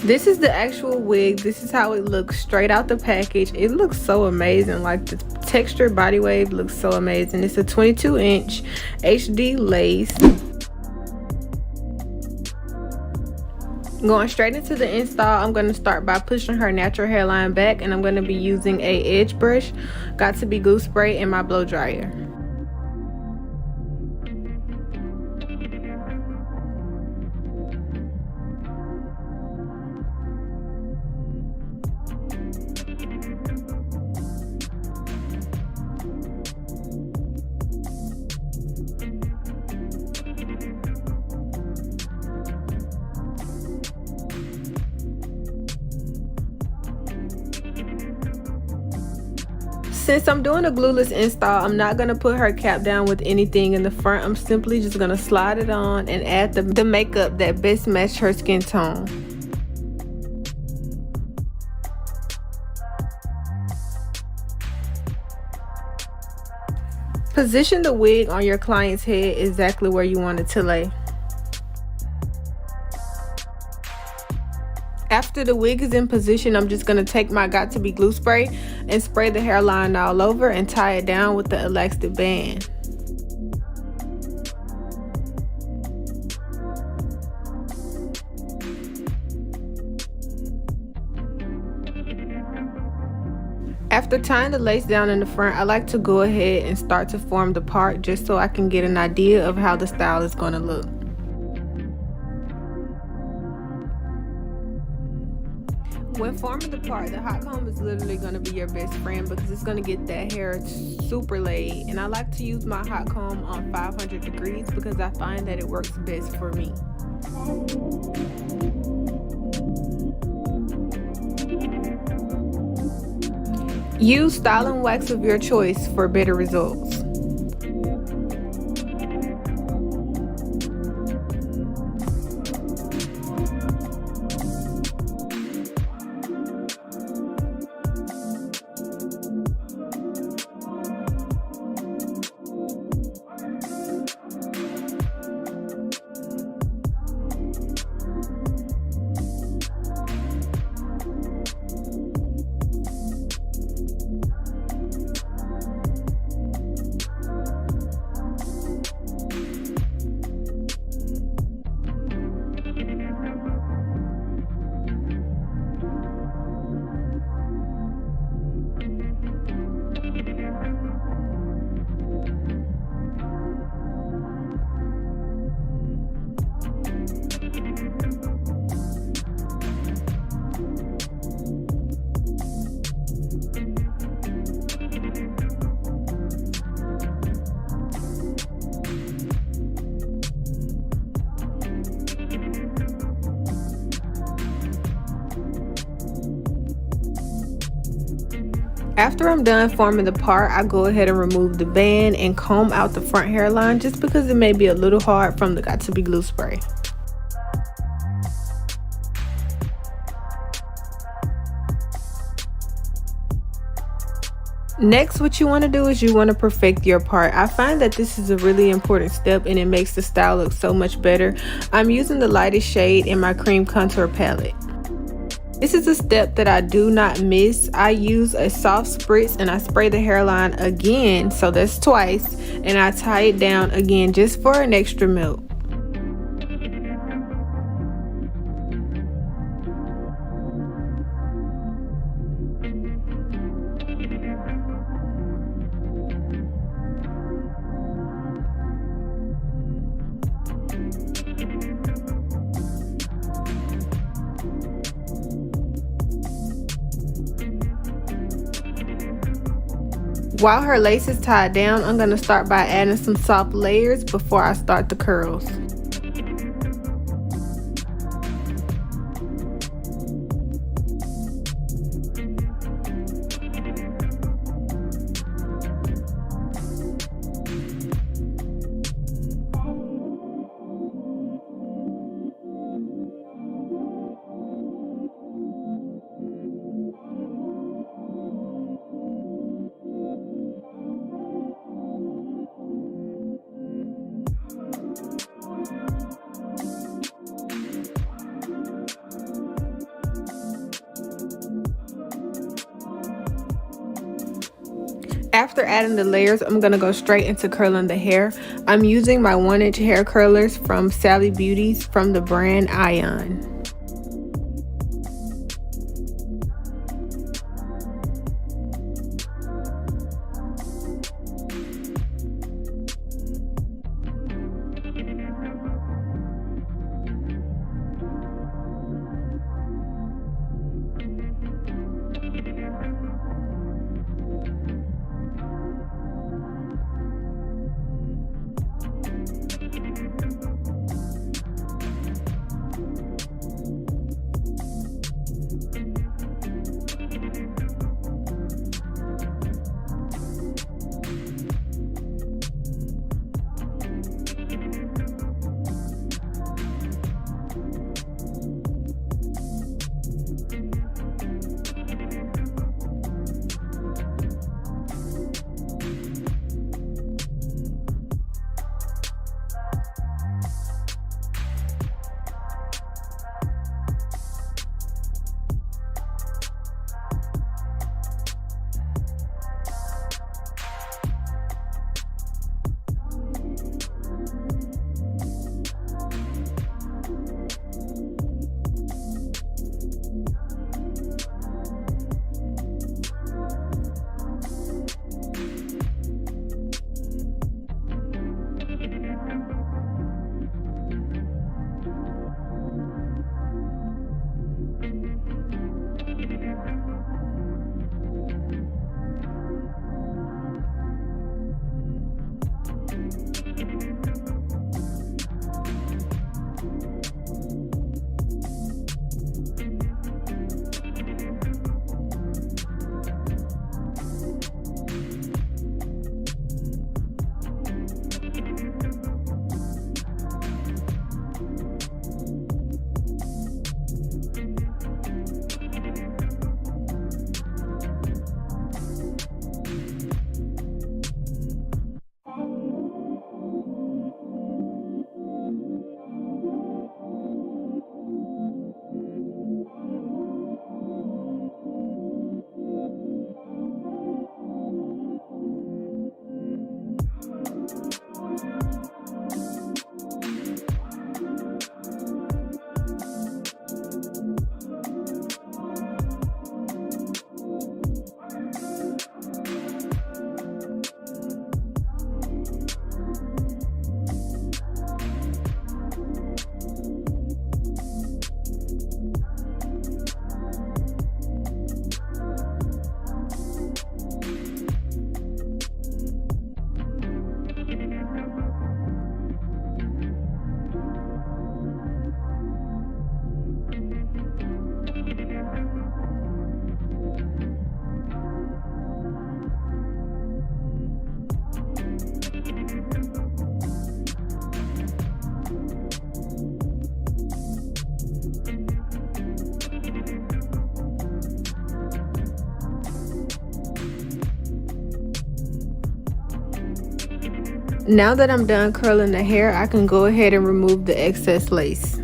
This is the actual wig. This is how it looks straight out the package. It looks so amazing. Like the textured body wave looks so amazing. It's a 22-inch HD lace. Going straight into the install, I'm going to start by pushing her natural hairline back, and I'm going to be using a edge brush, Got to Be glue spray, and my blow dryer. Since I'm doing a glueless install, I'm not going to put her cap down with anything in the front. I'm simply just going to slide it on and add the makeup that best matches her skin tone. Position the wig on your client's head exactly where you want it to lay. After the wig is in position, I'm just going to take my Got To Be glue spray and spray the hairline all over and tie it down with the elastic band. After tying the lace down in the front, I like to go ahead and start to form the part just so I can get an idea of how the style is going to look. When forming the part, the hot comb is literally going to be your best friend because it's going to get that hair super laid. And I like to use my hot comb on 500 degrees because I find that it works best for me. Use styling wax of your choice for better results. After I'm done forming the part, I go ahead and remove the band and comb out the front hairline just because it may be a little hard from the Got To Be glue spray. Next, what you want to do is you want to perfect your part. I find that this is a really important step and it makes the style look so much better. I'm using the lightest shade in my cream contour palette. This is a step that I do not miss. I use a soft spritz and I spray the hairline again, so that's twice, and I tie it down again just for an extra melt. While her lace is tied down, I'm going to start by adding some soft layers before I start the curls. After adding the layers, I'm going to go straight into curling the hair. I'm using my 1-inch hair curlers from Sally Beauties from the brand Ion. Now that I'm done curling the hair, I can go ahead and remove the excess lace.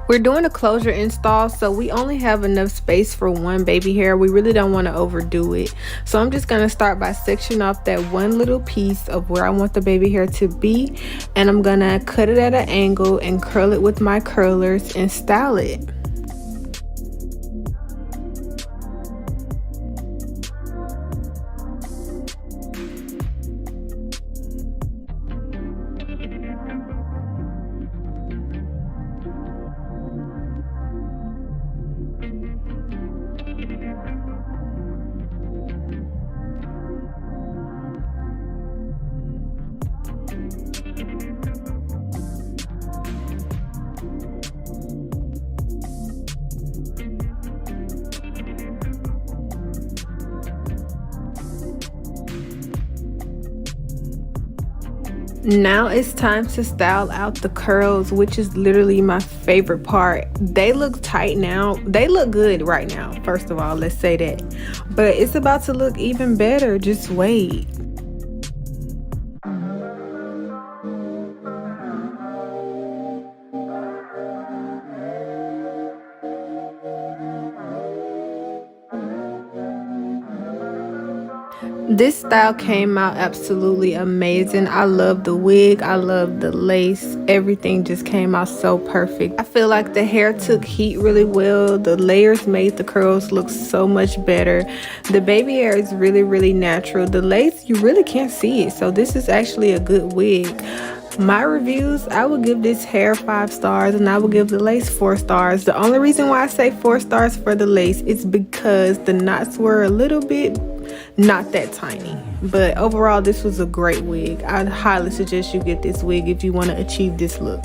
We're doing a closure install, so we only have enough space for one baby hair. We really don't want to overdo it. So I'm just going to start by sectioning off that one little piece of where I want the baby hair to be. And I'm going to cut it at an angle and curl it with my curlers and style it. Now it's time to style out the curls, which is literally my favorite part. They look tight now. They look good right now, first of all, let's say that. But it's about to look even better. Just wait. This style came out absolutely amazing. I love the wig, I love the lace, everything just came out so perfect. I feel like the hair took heat really well. The layers made the curls look so much better. The baby hair is really natural. The lace, you really can't see it, so this is actually a good wig. My reviews, I would give this hair 5 stars and I would give the lace 4 stars. The only reason why I say 4 stars for the lace is because the knots were a little bit not that tiny, but overall this was a great wig. I'd highly suggest you get this wig if you want to achieve this look.